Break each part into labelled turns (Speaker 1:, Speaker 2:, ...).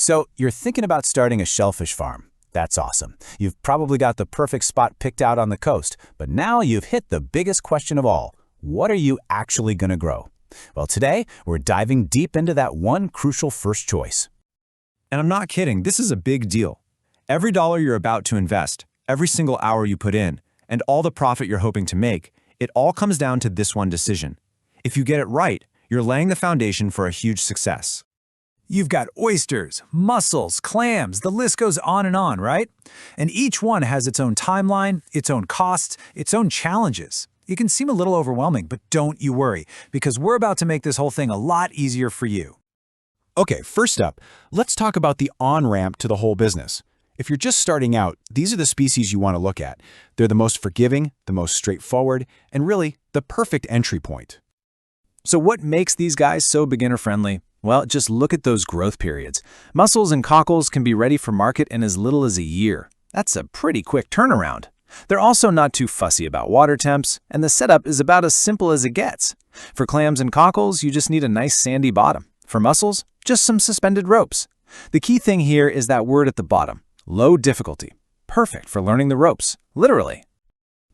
Speaker 1: So you're thinking about starting a shellfish farm. That's awesome. You've probably got the perfect spot picked out on the coast, but now you've hit the biggest question of all. What are you actually going to grow? Well, today we're diving deep into that one crucial first choice.
Speaker 2: And I'm not kidding, this is a big deal. Every dollar you're about to invest, every single hour you put in, and all the profit you're hoping to make, it all comes down to this one decision. If you get it right, you're laying the foundation for a huge success.
Speaker 3: You've got oysters, mussels, clams, the list goes on, right? And each one has its own timeline, its own costs, its own challenges. It can seem a little overwhelming, but don't you worry, because we're about to make this whole thing a lot easier for you.
Speaker 4: Okay, first up, let's talk about the on-ramp to the whole business. If you're just starting out, these are the species you want to look at. They're the most forgiving, the most straightforward, and really the perfect entry point.
Speaker 1: So what makes these guys so beginner-friendly? Well, just look at those growth periods. Mussels and cockles can be ready for market in as little as a year. That's a pretty quick turnaround. They're also not too fussy about water temps, and the setup is about as simple as it gets. For clams and cockles, you just need a nice sandy bottom. For mussels, just some suspended ropes. The key thing here is that word at the bottom, low difficulty. Perfect for learning the ropes, literally.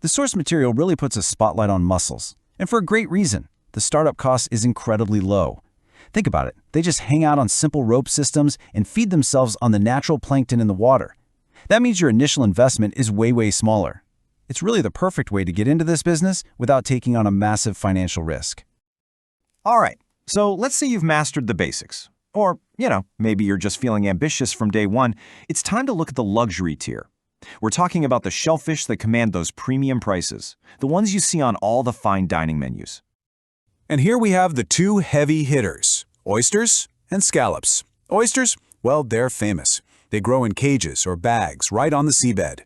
Speaker 5: The source material really puts a spotlight on mussels, and for a great reason. The startup cost is incredibly low. Think about it, they just hang out on simple rope systems and feed themselves on the natural plankton in the water. That means your initial investment is way smaller. It's really the perfect way to get into this business without taking on a massive financial risk.
Speaker 2: All right, so let's say you've mastered the basics. Or, maybe you're just feeling ambitious from day one. It's time to look at the luxury tier. We're talking about the shellfish that command those premium prices, the ones you see on all the fine dining menus.
Speaker 4: And here we have the two heavy hitters, oysters and scallops. Oysters, well, they're famous. They grow in cages or bags right on the seabed.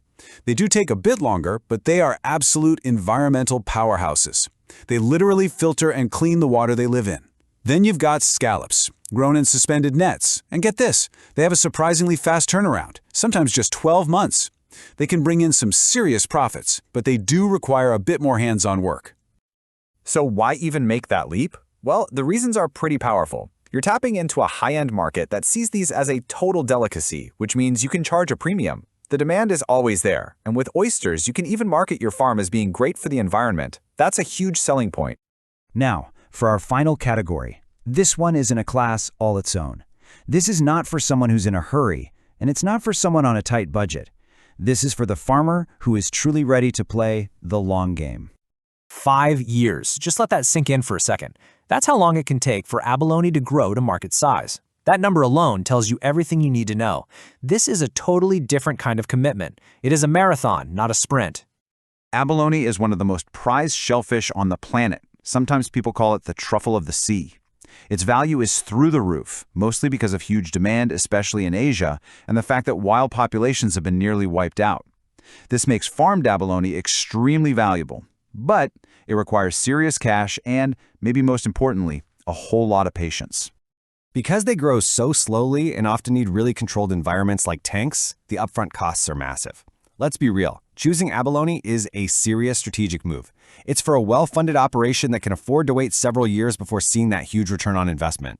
Speaker 4: They do take a bit longer, but they are absolute environmental powerhouses. They literally filter and clean the water they live in. Then you've got scallops, grown in suspended nets. And get this, they have a surprisingly fast turnaround, sometimes just 12 months. They can bring in some serious profits, but they do require a bit more hands-on work.
Speaker 2: So why even make that leap? Well, the reasons are pretty powerful. You're tapping into a high-end market that sees these as a total delicacy, which means you can charge a premium. The demand is always there, and with oysters, you can even market your farm as being great for the environment. That's a huge selling point.
Speaker 5: Now, for our final category. This one is in a class all its own. This is not for someone who's in a hurry, and it's not for someone on a tight budget. This is for the farmer who is truly ready to play the long game.
Speaker 3: 5 years. Just let that sink in for a second. That's how long it can take for abalone to grow to market size. That number alone tells you everything you need to know. This is a totally different kind of commitment. It is a marathon, not a sprint.
Speaker 2: Abalone is one of the most prized shellfish on the planet. Sometimes people call it the truffle of the sea. Its value is through the roof, mostly because of huge demand, especially in Asia, and the fact that wild populations have been nearly wiped out. This makes farmed abalone extremely valuable, but it requires serious cash and, maybe most importantly, a whole lot of patience.
Speaker 6: Because they grow so slowly and often need really controlled environments like tanks, the upfront costs are massive. Let's be real, choosing abalone is a serious strategic move. It's for a well-funded operation that can afford to wait several years before seeing that huge return on investment.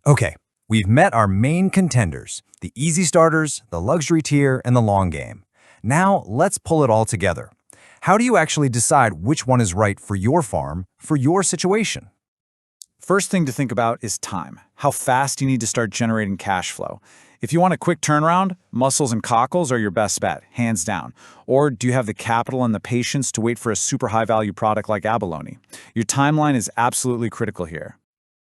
Speaker 3: Okay, we've met our main contenders, the easy starters, the luxury tier, and the long game. Now, let's pull it all together. How do you actually decide which one is right for your farm, for your situation?
Speaker 7: First thing to think about is time. How fast you need to start generating cash flow. If you want a quick turnaround, mussels and cockles are your best bet, hands down. Or do you have the capital and the patience to wait for a super high-value product like abalone? Your timeline is absolutely critical here.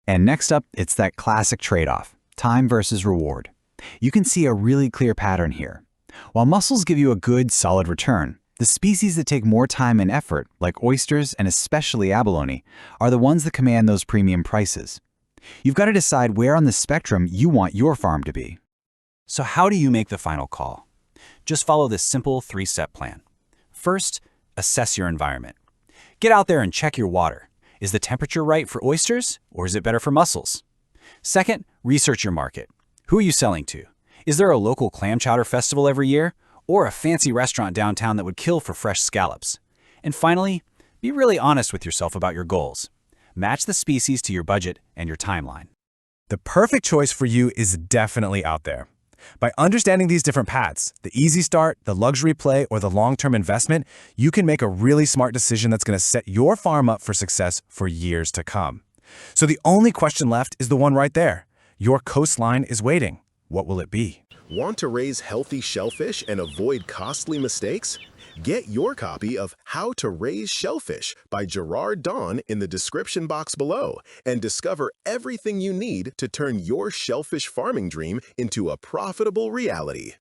Speaker 5: And next up, it's that classic trade-off, time versus reward. You can see a really clear pattern here. While mussels give you a good, solid return, the species that take more time and effort, like oysters and especially abalone, are the ones that command those premium prices. You've got to decide where on the spectrum you want your farm to be.
Speaker 1: So how do you make the final call? Just follow this simple 3-step plan. First, assess your environment. Get out there and check your water. Is the temperature right for oysters, or is it better for mussels? Second, research your market. Who are you selling to? Is there a local clam chowder festival every year, or a fancy restaurant downtown that would kill for fresh scallops? And finally, be really honest with yourself about your goals. Match the species to your budget and your timeline.
Speaker 6: The perfect choice for you is definitely out there. By understanding these different paths, the easy start, the luxury play, or the long-term investment, you can make a really smart decision that's going to set your farm up for success for years to come. So the only question left is the one right there. Your coastline is waiting. What will it be?
Speaker 8: Want to raise healthy shellfish and avoid costly mistakes? Get your copy of How to Raise Shellfish by Gerard in the description box below and discover everything you need to turn your shellfish farming dream into a profitable reality.